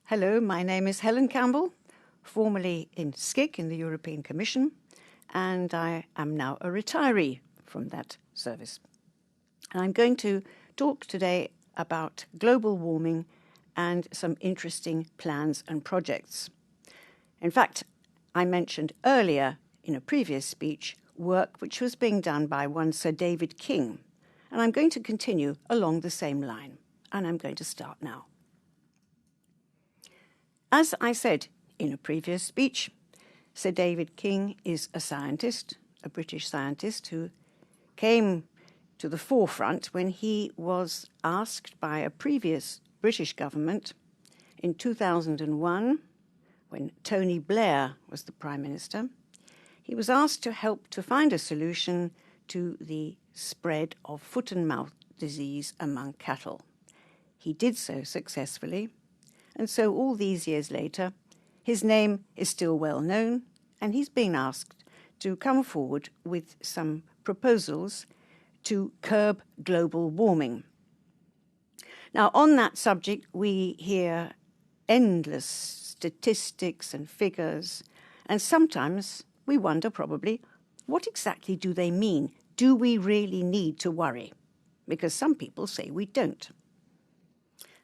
Hello, my name is Helen Campbell, formerly in SCIC in the European Commission, and I am now a retiree from that service. And I'm going to talk today about global warming and some interesting plans and projects. In fact, I mentioned earlier in a previous speech work which was being done by one Sir David King, and I'm going to continue along the same line, and I'm going to start now. As I said in a previous speech, Sir David King is a scientist, a British scientist who came to the forefront when he was asked by a previous British government in 2001, when Tony Blair was the Prime Minister. He was asked to help to find a solution to the spread of foot and mouth disease among cattle. He did so successfully. And so all these years later, his name is still well known, and he's been asked to come forward with some proposals to curb global warming. Now, on that subject, we hear endless statistics and figures, and sometimes we wonder probably, what exactly do they mean? Do we really need to worry? Because some people say we don't.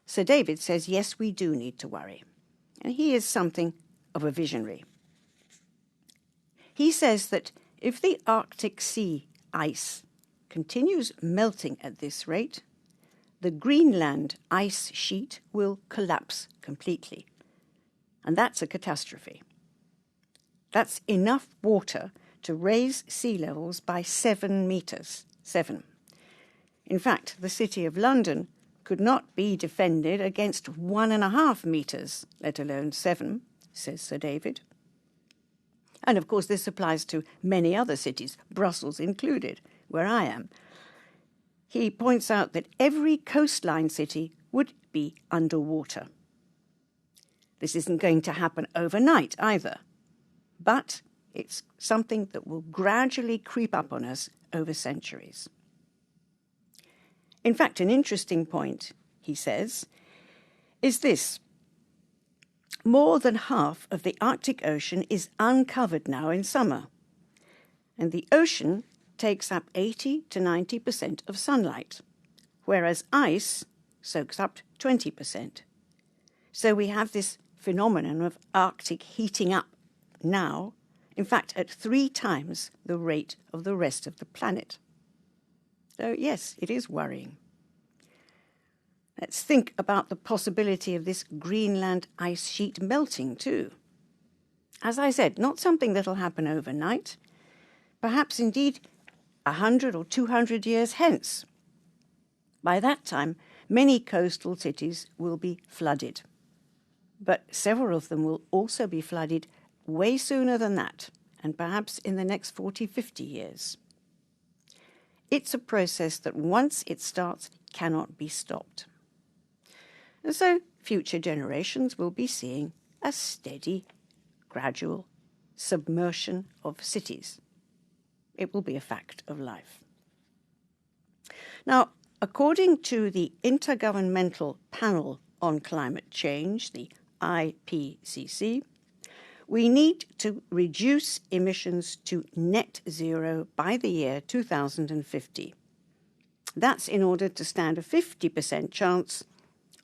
Sir David says, yes, we do need to worry. And he is something of a visionary. He says that if the Arctic Sea ice continues melting at this rate, the Greenland ice sheet will collapse completely. And that's a catastrophe. That's enough water to raise sea levels by 7 meters. 7. In fact, the City of London could not be defended against 1.5 meters, let alone 7, says Sir David. And of course, this applies to many other cities, Brussels included, where I am. He points out that every coastline city would be underwater. This isn't going to happen overnight either, but it's something that will gradually creep up on us over centuries. In fact, an interesting point, he says, is this. More than half of the Arctic Ocean is uncovered now in summer, and the ocean takes up 80 to 90% of sunlight, whereas ice soaks up 20%. So we have this phenomenon of Arctic heating up now, in fact, at 3 times the rate of the rest of the planet. So yes, it is worrying. Let's think about the possibility of this Greenland ice sheet melting too. As I said, not something that'll happen overnight, perhaps indeed 100 or 200 years hence. By that time, many coastal cities will be flooded, but several of them will also be flooded way sooner than that, and perhaps in the next 40, 50 years. It's a process that once it starts, cannot be stopped. And so future generations will be seeing a steady, gradual submersion of cities. It will be a fact of life. Now, according to the Intergovernmental Panel on Climate Change, the IPCC, we need to reduce emissions to net zero by the year 2050. That's in order to stand a 50% chance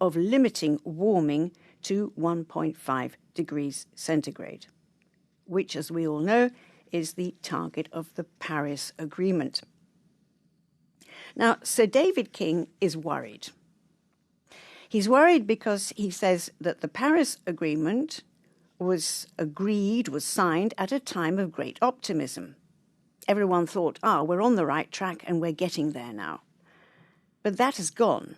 of limiting warming to 1.5 degrees centigrade, which, as we all know, is the target of the Paris Agreement. Now, Sir David King is worried. He's worried because he says that the Paris Agreement was signed at a time of great optimism. Everyone thought, we're on the right track and we're getting there now. But that has gone,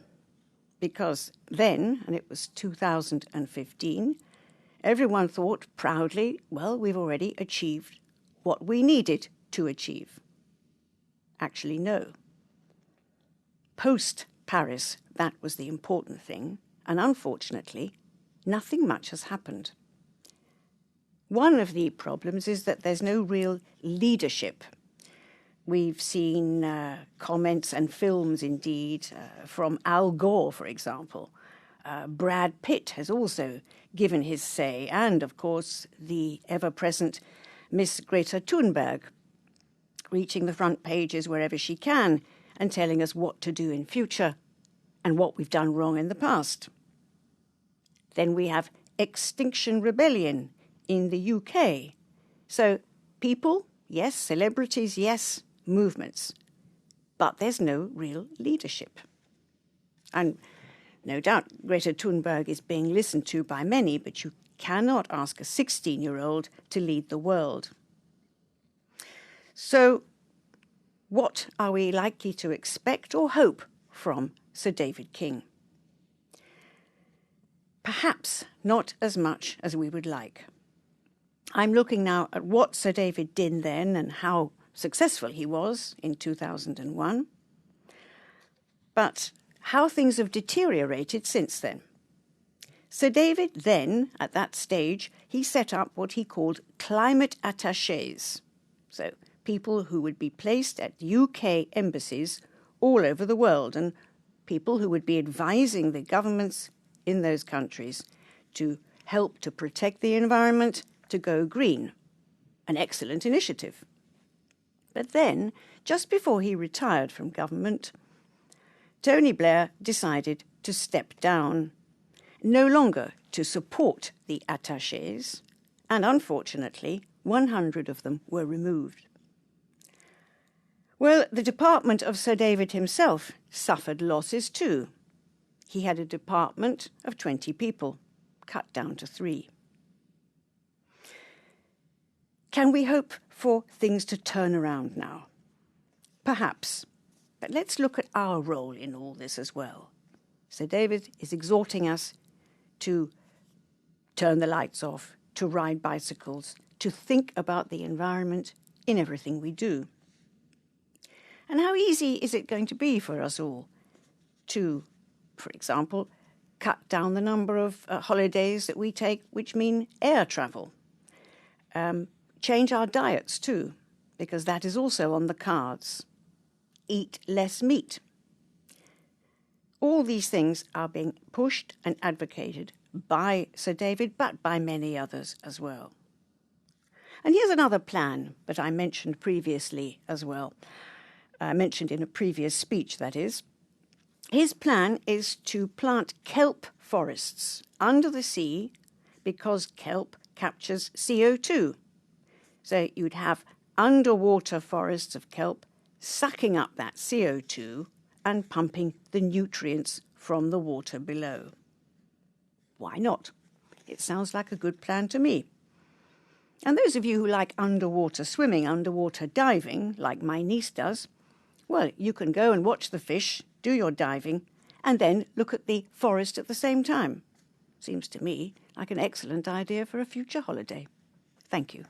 because then, and it was 2015, everyone thought proudly, well, we've already achieved what we needed to achieve. Actually, no. Post-Paris, that was the important thing, and unfortunately, nothing much has happened. One of the problems is that there's no real leadership. We've seen comments and films, indeed, from Al Gore, for example, Brad Pitt has also given his say, and of course the ever-present Miss Greta Thunberg, reaching the front pages wherever she can and telling us what to do in future and what we've done wrong in the past. Then we have Extinction Rebellion in the UK. So people, yes, celebrities, yes, movements, but there's no real leadership. And no doubt Greta Thunberg is being listened to by many, but you cannot ask a 16-year-old to lead the world. So what are we likely to expect or hope from Sir David King? Perhaps not as much as we would like. I'm looking now at what Sir David did then and how successful he was in 2001, but how things have deteriorated since then. Sir David then, at that stage, he set up what he called climate attachés, so people who would be placed at UK embassies all over the world and people who would be advising the governments in those countries to help to protect the environment, to go green. An excellent initiative. But then, just before he retired from government, Tony Blair decided to step down, no longer to support the attachés, and unfortunately, 100 of them were removed. Well, the department of Sir David himself suffered losses too. He had a department of 20 people, cut down to 3. Can we hope for things to turn around now? Perhaps. But let's look at our role in all this as well. Sir David is exhorting us to turn the lights off, to ride bicycles, to think about the environment in everything we do. And how easy is it going to be for us all to, for example, cut down the number of holidays that we take, which mean air travel? Change our diets too, because that is also on the cards. Eat less meat. All these things are being pushed and advocated by Sir David, but by many others as well. And here's another plan that I mentioned previously as well. I mentioned in a previous speech, that is. His plan is to plant kelp forests under the sea because kelp captures CO2. So you'd have underwater forests of kelp sucking up that CO2 and pumping the nutrients from the water below. Why not? It sounds like a good plan to me. And those of you who like underwater swimming, underwater diving, like my niece does, well, you can go and watch the fish, do your diving, and then look at the forest at the same time. Seems to me like an excellent idea for a future holiday. Thank you.